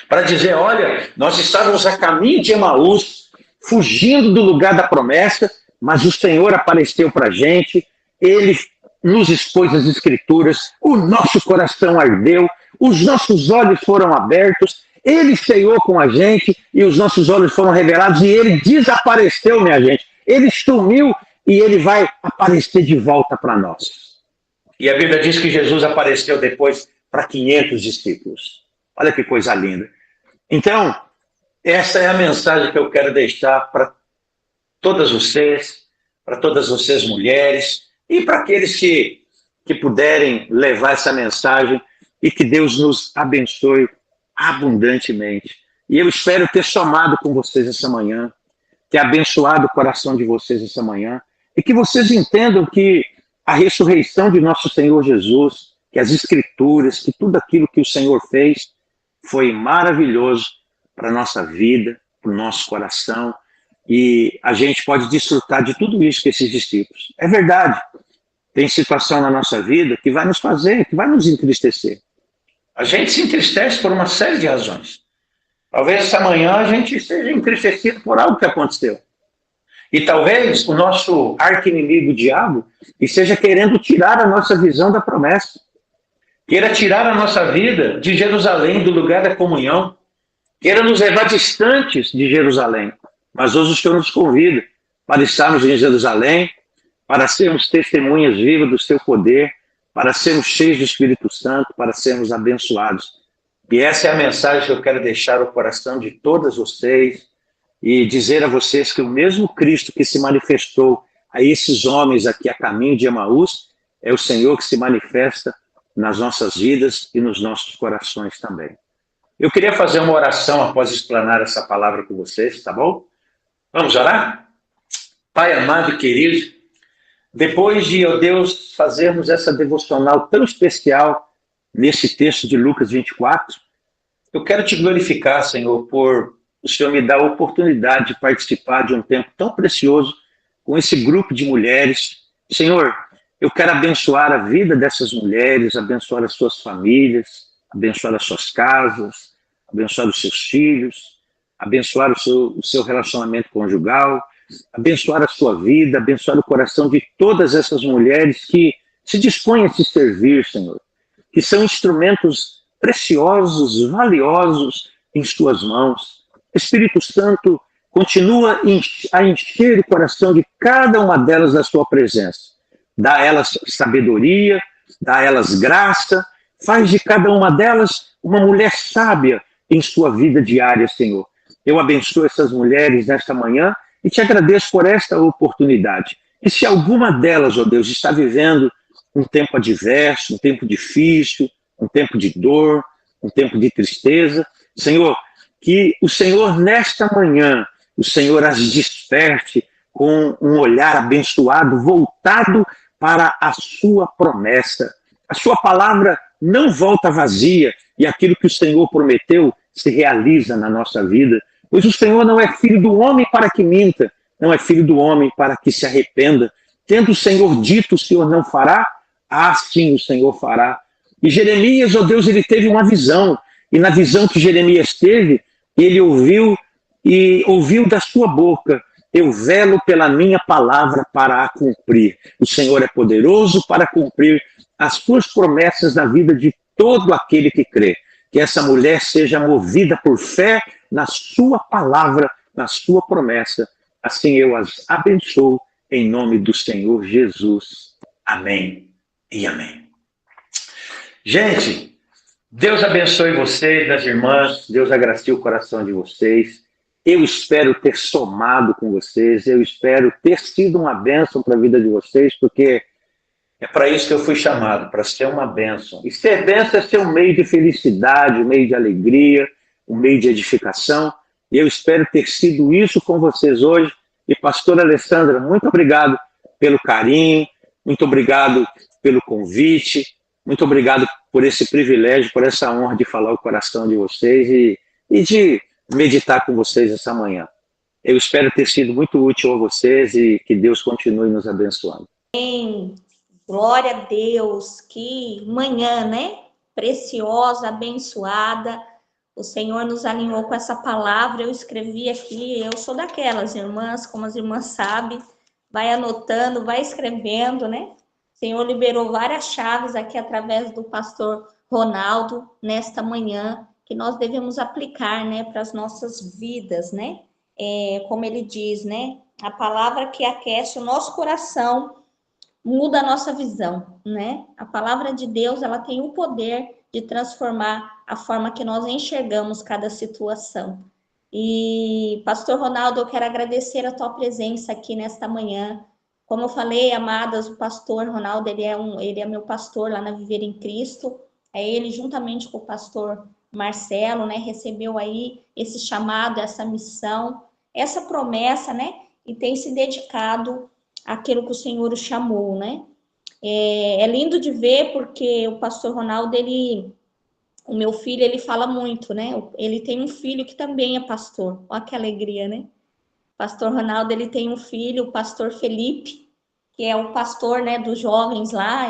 Speaker 3: Para dizer, olha, nós estávamos a caminho de Emaús, fugindo do lugar da promessa, mas o Senhor apareceu para a gente, Ele nos expôs as Escrituras, o nosso coração ardeu, os nossos olhos foram abertos, Ele ceiou com a gente e os nossos olhos foram revelados e Ele desapareceu, minha gente. Ele sumiu e Ele vai aparecer de volta para nós. E a Bíblia diz que Jesus apareceu depois para 500 discípulos. Olha que coisa linda. Então, essa é a mensagem que eu quero deixar para todas vocês mulheres, e para aqueles que puderem levar essa mensagem, e que Deus nos abençoe abundantemente. E eu espero ter somado com vocês essa manhã, ter abençoado o coração de vocês essa manhã, e que vocês entendam que a ressurreição de nosso Senhor Jesus, que as Escrituras, que tudo aquilo que o Senhor fez foi maravilhoso para a nossa vida, para o nosso coração, e a gente pode desfrutar de tudo isso que esses discípulos. É verdade, tem situação na nossa vida que vai nos entristecer. A gente se entristece por uma série de razões. Talvez essa manhã a gente esteja entristecido por algo que aconteceu. E talvez o nosso arqui-inimigo, o diabo, esteja querendo tirar a nossa visão da promessa. Queira tirar a nossa vida de Jerusalém, do lugar da comunhão. Queira nos levar distantes de Jerusalém. Mas hoje o Senhor nos convida para estarmos em Jerusalém, para sermos testemunhas vivas do seu poder, para sermos cheios do Espírito Santo, para sermos abençoados. E essa é a mensagem que eu quero deixar ao coração de todas vocês e dizer a vocês que o mesmo Cristo que se manifestou a esses homens aqui a caminho de Emaús é o Senhor que se manifesta nas nossas vidas e nos nossos corações também. Eu queria fazer uma oração após explanar essa palavra com vocês, tá bom? Vamos orar? Pai amado e querido, depois de, ó Deus, fazermos essa devocional tão especial nesse texto de Lucas 24, eu quero te glorificar, Senhor, por o Senhor me dar a oportunidade de participar de um tempo tão precioso com esse grupo de mulheres. Senhor, eu quero abençoar a vida dessas mulheres, abençoar as suas famílias, abençoar as suas casas, abençoar os seus filhos, abençoar o seu relacionamento conjugal, abençoar a sua vida, abençoar o coração de todas essas mulheres que se dispõem a te servir, Senhor, que são instrumentos preciosos, valiosos em suas mãos. Espírito Santo, continua a encher o coração de cada uma delas da sua presença. Dá a elas sabedoria, dá a elas graça, faz de cada uma delas uma mulher sábia em sua vida diária, Senhor. Eu abençoo essas mulheres nesta manhã e te agradeço por esta oportunidade. E se alguma delas, ó Deus, está vivendo um tempo adverso, um tempo difícil, um tempo de dor, um tempo de tristeza, Senhor, que o Senhor, nesta manhã, o Senhor as desperte com um olhar abençoado, voltado para a sua promessa. A sua palavra não volta vazia e aquilo que o Senhor prometeu se realiza na nossa vida. Pois o Senhor não é filho do homem para que minta, não é filho do homem para que se arrependa. Tendo o Senhor dito, o Senhor não fará? Ah, sim, o Senhor fará. E Jeremias, ó Deus, ele teve uma visão. E na visão que Jeremias teve, ele ouviu da sua boca: eu velo pela minha palavra para a cumprir. O Senhor é poderoso para cumprir as suas promessas na vida de todo aquele que crê. Que essa mulher seja movida por fé na sua palavra, na sua promessa. Assim eu as abençoo em nome do Senhor Jesus. Amém e amém. Gente, Deus abençoe vocês, as irmãs, Deus agracie o coração de vocês. Eu espero ter somado com vocês, eu espero ter sido uma bênção para a vida de vocês, porque é para isso que eu fui chamado, para ser uma bênção. E ser bênção é ser um meio de felicidade, um meio de alegria, um meio de edificação. E eu espero ter sido isso com vocês hoje. E pastora Alessandra, muito obrigado pelo carinho, muito obrigado pelo convite, muito obrigado por esse privilégio, por essa honra de falar o coração de vocês e de meditar com vocês essa manhã. Eu espero ter sido muito útil a vocês e que Deus continue nos abençoando.
Speaker 1: Amém. Glória a Deus, que manhã, né? Preciosa, abençoada. O Senhor nos alinhou com essa palavra. Eu escrevi aqui, eu sou daquelas irmãs, como as irmãs sabem, vai anotando, vai escrevendo, né? O Senhor liberou várias chaves aqui através do pastor Ronaldo nesta manhã, que nós devemos aplicar, né, para as nossas vidas, né? Como ele diz, né? A palavra que aquece o nosso coração muda a nossa visão, né? A palavra de Deus, ela tem o poder de transformar a forma que nós enxergamos cada situação. E, pastor Ronaldo, eu quero agradecer a tua presença aqui nesta manhã. Como eu falei, amadas, o pastor Ronaldo, ele é meu pastor lá na Viver em Cristo. Ele, juntamente com o pastor Marcelo, né, recebeu aí esse chamado, essa missão, essa promessa, né, e tem se dedicado àquilo que o Senhor o chamou, né. É lindo de ver, porque o pastor Ronaldo, o meu filho, ele fala muito, né, ele tem um filho que também é pastor, olha que alegria, né. O pastor Ronaldo, ele tem um filho, o pastor Felipe, que é o pastor, né, dos jovens lá.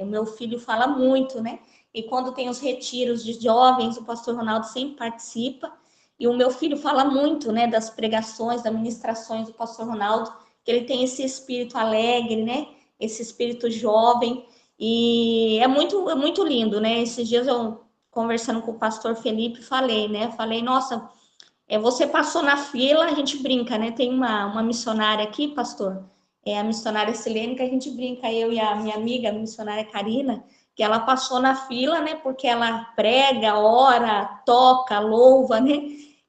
Speaker 1: O meu filho fala muito, né, e quando tem os retiros de jovens, o pastor Ronaldo sempre participa, e o meu filho fala muito, né, das pregações, das ministrações do pastor Ronaldo, que ele tem esse espírito alegre, né, esse espírito jovem, e é muito lindo, né. Esses dias eu, conversando com o pastor Felipe, falei, nossa, você passou na fila, a gente brinca, né, tem uma missionária aqui, pastor, a missionária Silene, que a gente brinca, eu e a minha amiga, a missionária Karina, que ela passou na fila, né, porque ela prega, ora, toca, louva, né,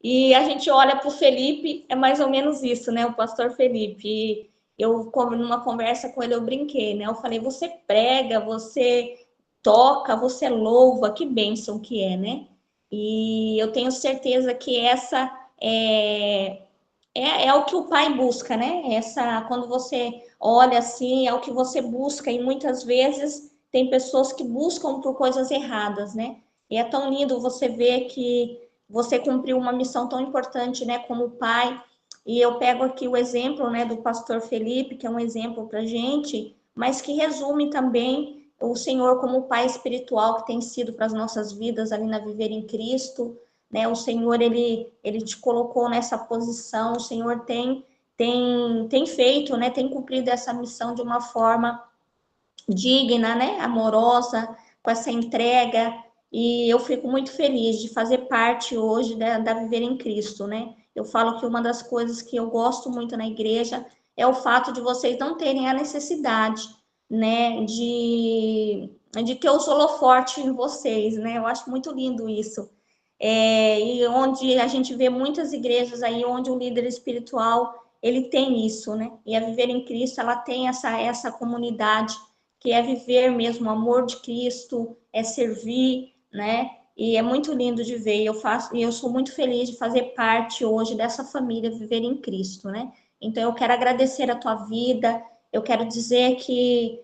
Speaker 1: e a gente olha para o Felipe, é mais ou menos isso, né, o pastor Felipe. E eu, numa conversa com ele, eu brinquei, né, eu falei, você prega, você toca, você louva, que bênção que é, né, e eu tenho certeza que essa é o que o pai busca, né? Quando você olha assim, é o que você busca, e muitas vezes tem pessoas que buscam por coisas erradas, né? E é tão lindo você ver que você cumpriu uma missão tão importante, né, como pai. E eu pego aqui o exemplo, né, do pastor Felipe, que é um exemplo para gente, mas que resume também o Senhor como pai espiritual que tem sido para as nossas vidas ali na Viver em Cristo, né? O Senhor, ele te colocou nessa posição, o Senhor tem feito, né? Tem cumprido essa missão de uma forma digna, né? Amorosa, com essa entrega, e eu fico muito feliz de fazer parte hoje da Viver em Cristo, né? Eu falo que uma das coisas que eu gosto muito na igreja é o fato de vocês não terem a necessidade, né, de ter os holofotes em vocês, né? Eu acho muito lindo isso. E onde a gente vê muitas igrejas aí onde o líder espiritual ele tem isso, né? E a Viver em Cristo ela tem essa comunidade que é viver mesmo o amor de Cristo, é servir, né? E é muito lindo de ver. E eu sou muito feliz de fazer parte hoje dessa família Viver em Cristo, né? Então eu quero agradecer a tua vida. Eu quero dizer que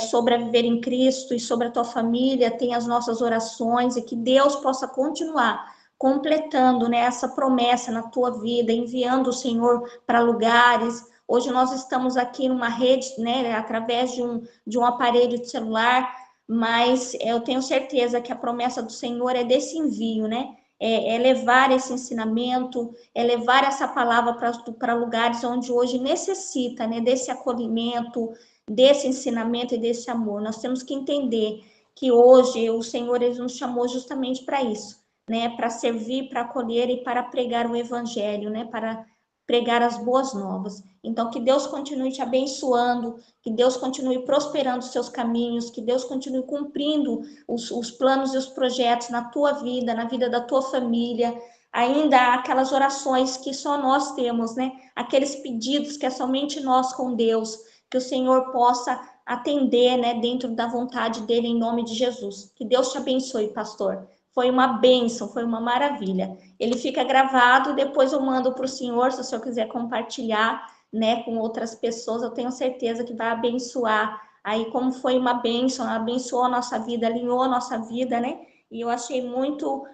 Speaker 1: sobre a Viver em Cristo e sobre a tua família, tem as nossas orações e que Deus possa continuar completando, né, essa promessa na tua vida, enviando o Senhor para lugares. Hoje nós estamos aqui numa rede, né, através de um aparelho de celular, mas eu tenho certeza que a promessa do Senhor é desse envio, né? É levar esse ensinamento, é levar essa palavra para lugares onde hoje necessita, né, desse acolhimento, desse ensinamento e desse amor. Nós temos que entender que hoje o Senhor ele nos chamou justamente para isso, né, para servir, para acolher e para pregar o evangelho, né, para pregar as boas novas. Então, que Deus continue te abençoando, que Deus continue prosperando os seus caminhos, que Deus continue cumprindo os planos e os projetos na tua vida, na vida da tua família. Ainda aquelas orações que só nós temos, né? Aqueles pedidos que é somente nós com Deus, que o Senhor possa atender, né, dentro da vontade dele, em nome de Jesus. Que Deus te abençoe, pastor. Foi uma bênção, foi uma maravilha. Ele fica gravado, depois eu mando para o senhor, se o senhor quiser compartilhar, né, com outras pessoas, eu tenho certeza que vai abençoar. Aí, como foi uma bênção, abençoou a nossa vida, alinhou a nossa vida, né? E eu achei muito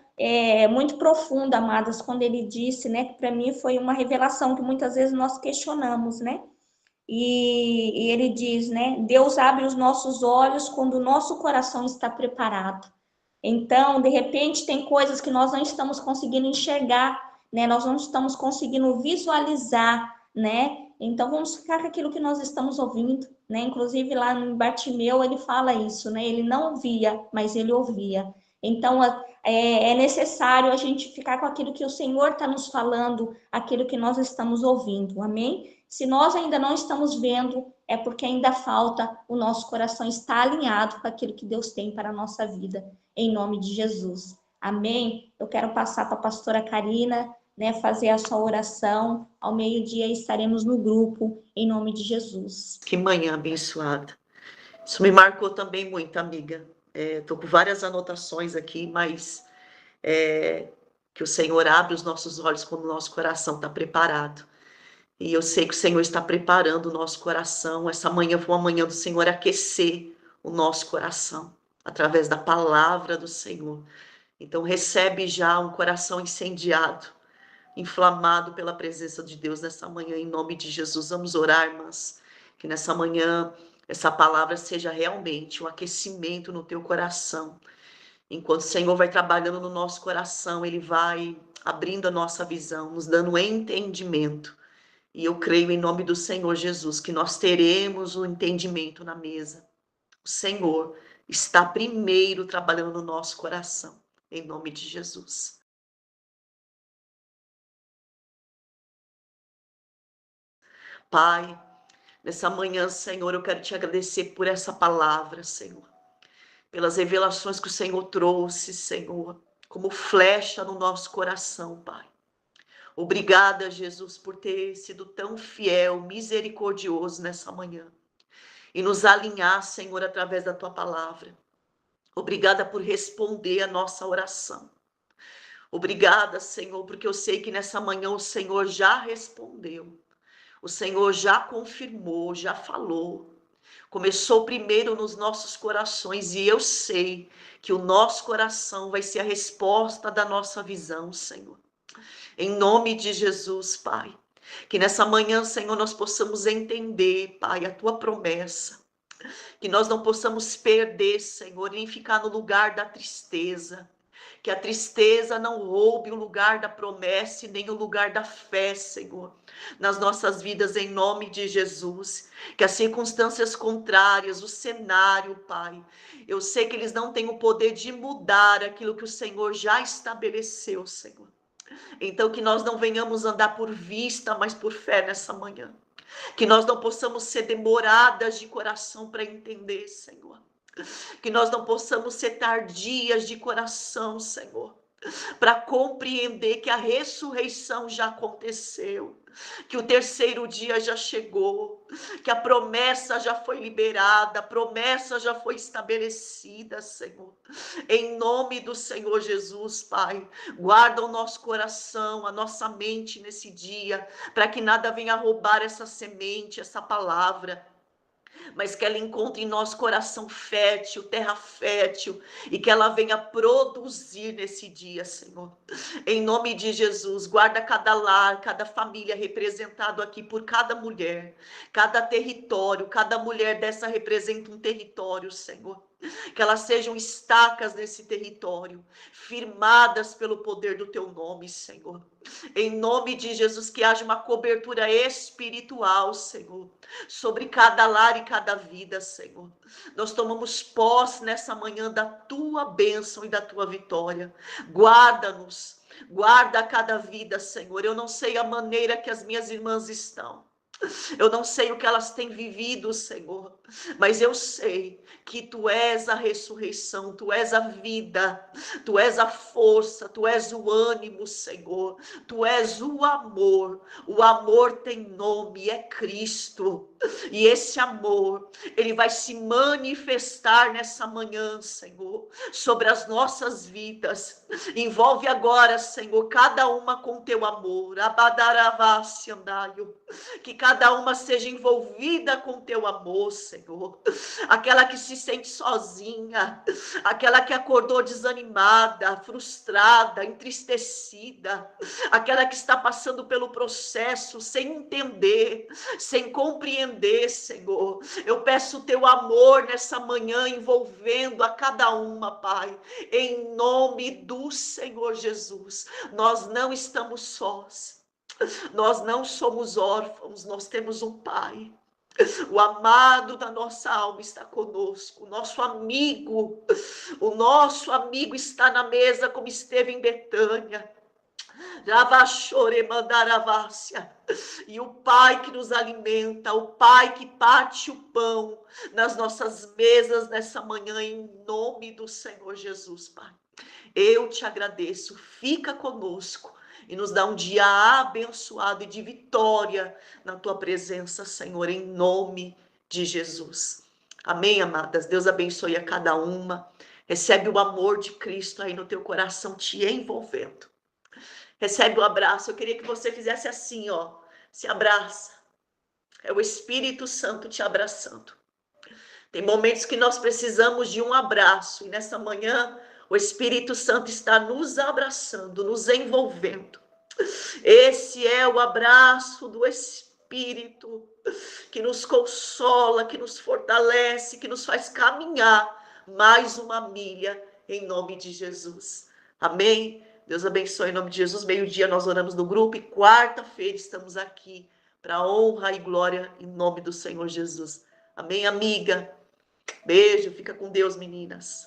Speaker 1: profunda, amadas, quando ele disse, né, que para mim foi uma revelação que muitas vezes nós questionamos, né? E ele diz, né, Deus abre os nossos olhos quando o nosso coração está preparado. Então, de repente, tem coisas que nós não estamos conseguindo enxergar, né? Nós não estamos conseguindo visualizar, né? Então, vamos ficar com aquilo que nós estamos ouvindo, né? Inclusive, lá no Bartimeu, ele fala isso, né? Ele não via, mas ele ouvia. Então, é necessário a gente ficar com aquilo que o Senhor está nos falando, aquilo que nós estamos ouvindo, amém? Se nós ainda não estamos vendo, é porque ainda falta o nosso coração estar alinhado com aquilo que Deus tem para a nossa vida em nome de Jesus. Amém? Eu quero passar para a pastora Karina, né, fazer a sua oração. Ao meio-dia estaremos no grupo, em nome de Jesus.
Speaker 2: Que manhã abençoada. Isso me marcou também muito, amiga. Estou com várias anotações aqui, mas que o Senhor abre os nossos olhos quando o nosso coração está preparado. E eu sei que o Senhor está preparando o nosso coração. Essa manhã foi uma manhã do Senhor aquecer o nosso coração, através da palavra do Senhor. Então recebe já um coração incendiado, inflamado pela presença de Deus nessa manhã, em nome de Jesus. Vamos orar, irmãs, que nessa manhã essa palavra seja realmente um aquecimento no teu coração. Enquanto o Senhor vai trabalhando no nosso coração, Ele vai abrindo a nossa visão, nos dando entendimento. E eu creio em nome do Senhor Jesus que nós teremos o entendimento na mesa. O Senhor está primeiro trabalhando no nosso coração, em nome de Jesus. Pai, nessa manhã, Senhor, eu quero te agradecer por essa palavra, Senhor. Pelas revelações que o Senhor trouxe, Senhor, como flecha no nosso coração, Pai. Obrigada, Jesus, por ter sido tão fiel, misericordioso nessa manhã. E nos alinhar, Senhor, através da tua palavra. Obrigada por responder a nossa oração. Obrigada, Senhor, porque eu sei que nessa manhã o Senhor já respondeu. O Senhor já confirmou, já falou. Começou primeiro nos nossos corações e eu sei que o nosso coração vai ser a resposta da nossa visão, Senhor. Em nome de Jesus, Pai. Que nessa manhã, Senhor, nós possamos entender, Pai, a tua promessa. Que nós não possamos perder, Senhor, nem ficar no lugar da tristeza. Que a tristeza não roube o lugar da promessa e nem o lugar da fé, Senhor, nas nossas vidas, em nome de Jesus. Que as circunstâncias contrárias, o cenário, Pai, eu sei que eles não têm o poder de mudar aquilo que o Senhor já estabeleceu, Senhor. Então, que nós não venhamos andar por vista, mas por fé nessa manhã. Que nós não possamos ser demoradas de coração para entender, Senhor. Que nós não possamos ser tardias de coração, Senhor, para compreender que a ressurreição já aconteceu, que o terceiro dia já chegou, que a promessa já foi liberada, a promessa já foi estabelecida, Senhor. Em nome do Senhor Jesus, Pai, guarda o nosso coração, a nossa mente nesse dia, para que nada venha roubar essa semente, essa palavra, mas que ela encontre em nosso coração fértil, terra fértil, e que ela venha produzir nesse dia, Senhor. Em nome de Jesus, guarda cada lar, cada família representado aqui por cada mulher, cada território, cada mulher dessa representa um território, Senhor. Que elas sejam estacas nesse território, firmadas pelo poder do teu nome, Senhor. Em nome de Jesus, que haja uma cobertura espiritual, Senhor, sobre cada lar e cada vida, Senhor. Nós tomamos posse nessa manhã da tua bênção e da tua vitória. Guarda-nos, guarda cada vida, Senhor. Eu não sei a maneira que as minhas irmãs estão. Eu não sei o que elas têm vivido, Senhor, mas eu sei que Tu és a ressurreição, Tu és a vida, Tu és a força, Tu és o ânimo, Senhor, Tu és o amor tem nome, é Cristo, e esse amor, ele vai se manifestar nessa manhã, Senhor, sobre as nossas vidas. Envolve agora, Senhor, cada uma com Teu amor, abadaravasi andaio, que cada uma seja envolvida com Teu amor, Senhor. Aquela que se sente sozinha, aquela que acordou desanimada, frustrada, entristecida, aquela que está passando pelo processo sem entender, sem compreender, Senhor. Eu peço o Teu amor nessa manhã envolvendo a cada uma, Pai, em nome do Senhor Jesus. Nós não estamos sós. Nós não somos órfãos, nós temos um Pai. O amado da nossa alma está conosco, o nosso amigo está na mesa como esteve em Betânia. E o Pai que nos alimenta, o Pai que parte o pão nas nossas mesas nessa manhã, em nome do Senhor Jesus, Pai. Eu te agradeço, fica conosco e nos dá um dia abençoado e de vitória na tua presença, Senhor, em nome de Jesus. Amém, amadas? Deus abençoe a cada uma. Recebe o amor de Cristo aí no teu coração te envolvendo. Recebe o abraço. Eu queria que você fizesse assim, ó. Se abraça. É o Espírito Santo te abraçando. Tem momentos que nós precisamos de um abraço. E nessa manhã, o Espírito Santo está nos abraçando, nos envolvendo. Esse é o abraço do Espírito que nos consola, que nos fortalece, que nos faz caminhar mais uma milha em nome de Jesus. Amém? Deus abençoe em nome de Jesus. Meio-dia nós oramos no grupo e quarta-feira estamos aqui para honra e glória em nome do Senhor Jesus. Amém, amiga? Beijo, fica com Deus, meninas.